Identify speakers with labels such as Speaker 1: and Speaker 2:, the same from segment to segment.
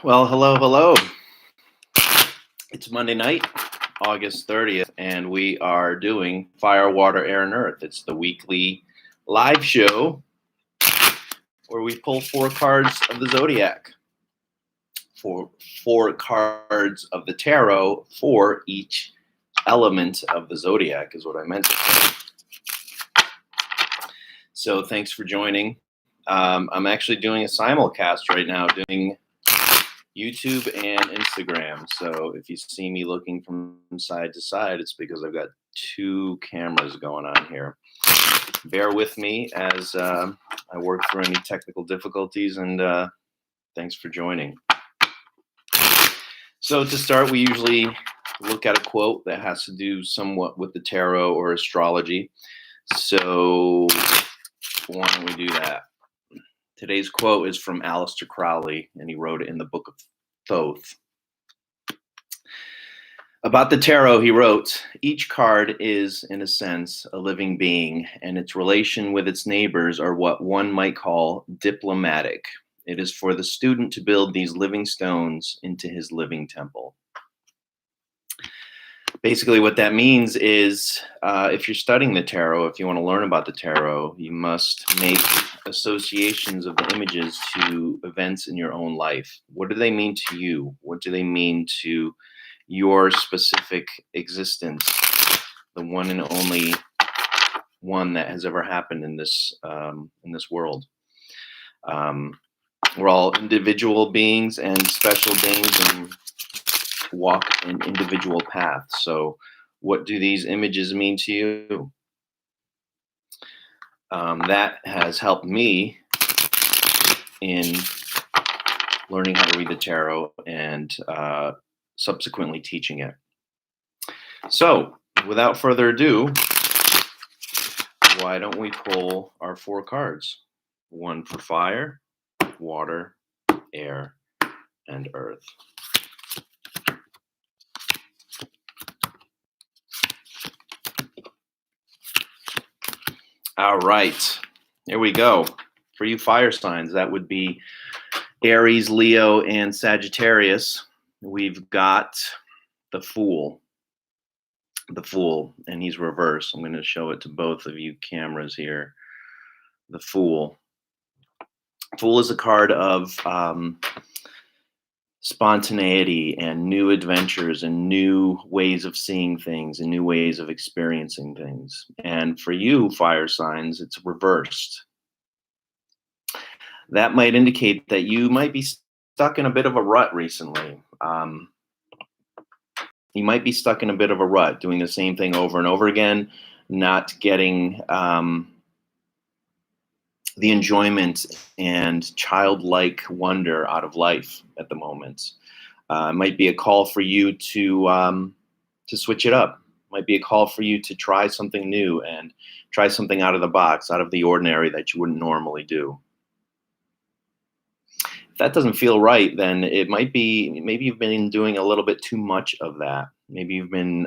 Speaker 1: Well, hello, hello. It's Monday night, August 30th, and we are doing Fire, Water, Air, and Earth. It's the weekly live show where we pull four cards of the Zodiac, four cards of the tarot for each element of the Zodiac, is what I meant to say. So thanks for joining. I'm actually doing a simulcast right now, doing YouTube and Instagram. So if you see me looking from side to side, it's because I've got two cameras going on here. Bear with me as I work through any technical difficulties, and thanks for joining. So to start, we usually look at a quote that has to do somewhat with the tarot or astrology. So why don't we do that? Today's quote is from Aleister Crowley, and he wrote it in the Book of Thoth. About the tarot, he wrote, "Each card is, in a sense, a living being, and its relation with its neighbors are what one might call diplomatic. It is for the student to build these living stones into his living temple." Basically, what that means is if you're studying the tarot, if you want to learn about the tarot, you must make associations of the images to events in your own life. What do they mean to you? What do they mean to your specific existence, the one and only one that has ever happened in this world? We're all individual beings and special beings, and walk an individual path. So what do these images mean to you? That has helped me in learning how to read the tarot and subsequently teaching it. So without further ado, why don't we pull our four cards? One for fire, water, air, and earth. All right, here we go. For you fire signs, that would be Aries, Leo, and Sagittarius. We've got the Fool. The Fool, and he's reversed. I'm going to show it to both of you cameras here. The Fool. Fool is a card of spontaneity and new adventures and new ways of seeing things and new ways of experiencing things. And for you fire signs, it's reversed. That might indicate that you might be stuck in a bit of a rut recently. You might be stuck in a bit of a rut, doing the same thing over and over again, not getting the enjoyment and childlike wonder out of life at the moment. It might be a call for you to switch it up. It might be a call for you to try something new and try something out of the box, out of the ordinary that you wouldn't normally do. If that doesn't feel right, then it might be, maybe you've been doing a little bit too much of that. Maybe you've been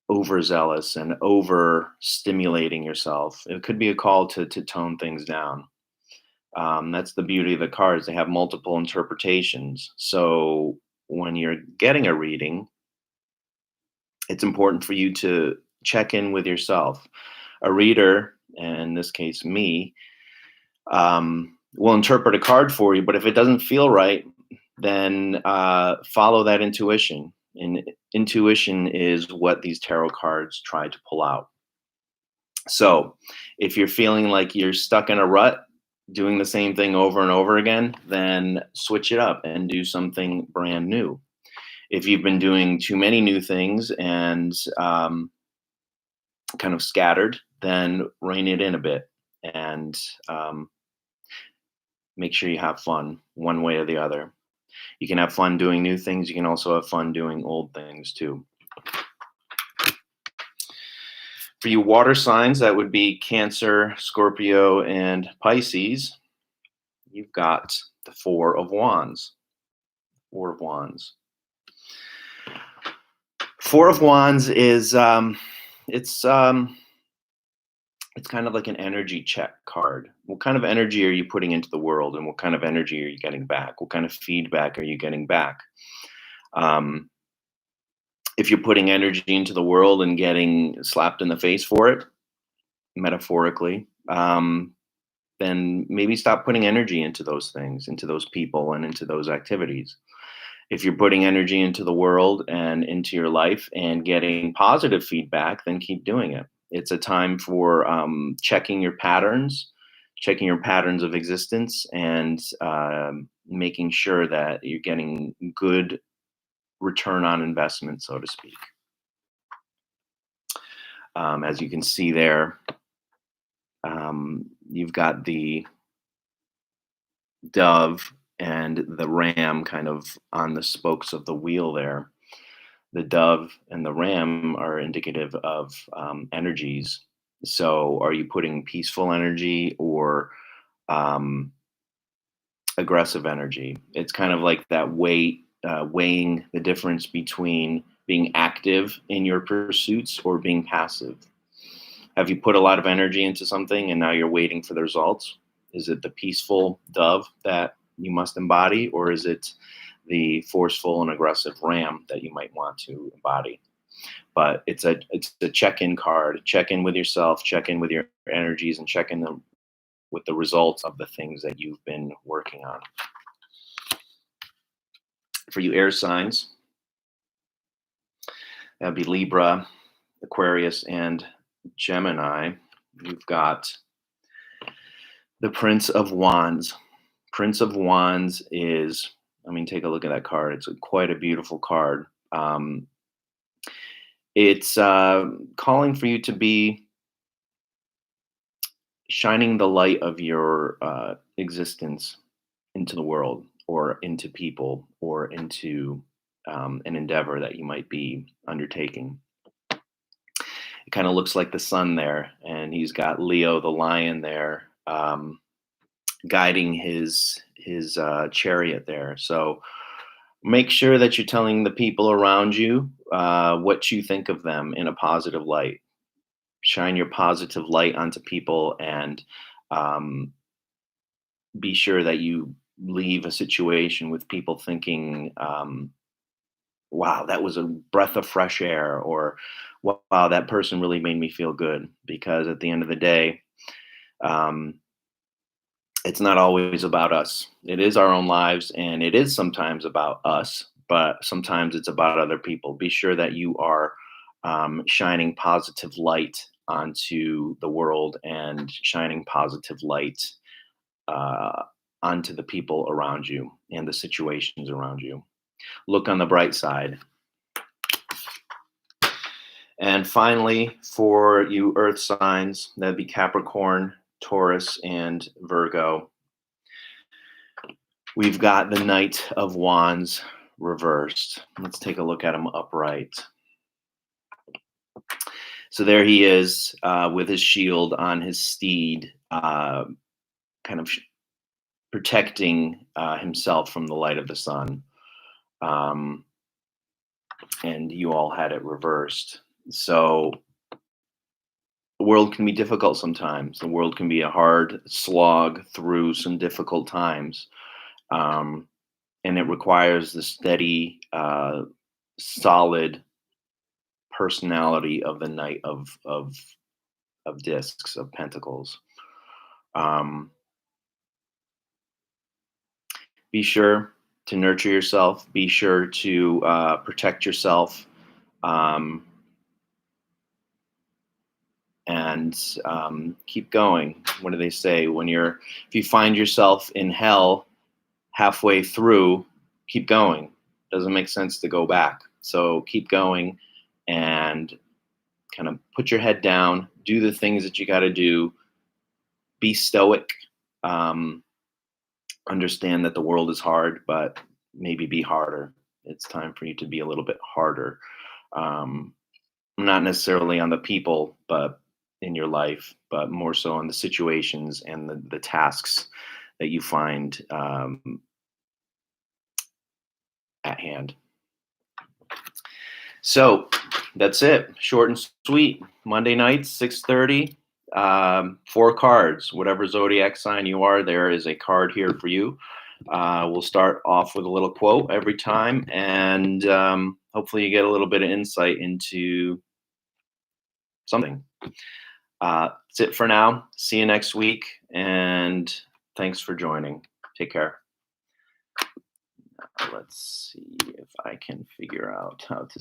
Speaker 1: overzealous and overstimulating yourself. It could be a call to tone things down. That's the beauty of the cards. They have multiple interpretations. So when you're getting a reading, it's important for you to check in with yourself. A reader, and in this case me, will interpret a card for you, but if it doesn't feel right, then follow that intuition. And intuition is what these tarot cards try to pull out. So if you're feeling like you're stuck in a rut, doing the same thing over and over again, then switch it up and do something brand new. If you've been doing too many new things and kind of scattered, then rein it in a bit and make sure you have fun one way or the other. You can have fun doing new things. You can also have fun doing old things too. For you water signs, that would be Cancer, Scorpio, and Pisces. You've got the Four of Wands. Four of Wands. Four of Wands is it's It's kind of like an energy check card. What kind of energy are you putting into the world, and what kind of energy are you getting back? What kind of feedback are you getting back? Um, if you're putting energy into the world and getting slapped in the face for it, metaphorically, then maybe stop putting energy into those things, into those people, and into those activities. If you're putting energy into the world and into your life and getting positive feedback, then keep doing it. It's a time for checking your patterns of existence, and making sure that you're getting good return on investment, so to speak. As you can see there, you've got the dove and the ram kind of on the spokes of the wheel there. The dove and the ram are indicative of energies. So, are you putting peaceful energy or um, aggressive energy? It's kind of like that weighing the difference between being active in your pursuits or being passive. Have you put a lot of energy into something and now you're waiting for the results? Is it the peaceful dove that you must embody, or is it the forceful and aggressive ram that you might want to embody? But it's a check-in card. Check in with yourself, check in with your energies, and check in with the results of the things that you've been working on. For you air signs, that would be Libra, Aquarius, and Gemini. You've got the Prince of Wands. Prince of Wands is, I mean, take a look at that card. It's quite a beautiful card. It's calling for you to be shining the light of your existence into the world, or into people, or into an endeavor that you might be undertaking. It kind of looks like the sun there, and he's got Leo the lion there, guiding his chariot there. So make sure that you're telling the people around you what you think of them in a positive light. Shine your positive light onto people, and um, be sure that you leave a situation with people thinking, wow, that was a breath of fresh air, or wow, that person really made me feel good. Because at the end of the day, um, it's not always about us. It is our own lives, and it is sometimes about us, but sometimes it's about other people. Be sure that you are shining positive light onto the world, and shining positive light uh, onto the people around you and the situations around you. Look on the bright side. And finally, for you earth signs, that'd be Capricorn, Taurus, and Virgo. We've got the Knight of Wands reversed. Let's take a look at him upright. So there he is, with his shield on his steed, kind of protecting himself from the light of the sun. And you all had it reversed. So the world can be difficult sometimes. The world can be a hard slog through some difficult times. And it requires the steady, solid personality of the Knight of Discs, of Pentacles. Be sure to nurture yourself. Be sure to protect yourself, and keep going. What do they say? If you find yourself in hell halfway through, keep going. Doesn't make sense to go back. So keep going, and kind of put your head down. Do the things that you got to do. Be stoic. Understand that the world is hard, but maybe be harder. It's time for you to be a little bit harder. Not necessarily on the people, but in your life, but more so on the situations and the tasks that you find at hand. So that's it. Short and sweet. Monday nights, 6:30. 4 cards. Whatever zodiac sign you are, there is a card here for you. We'll start off with a little quote every time, and hopefully you get a little bit of insight into something. That's it for now. See you next week, and thanks for joining. Take care. Let's see if I can figure out how to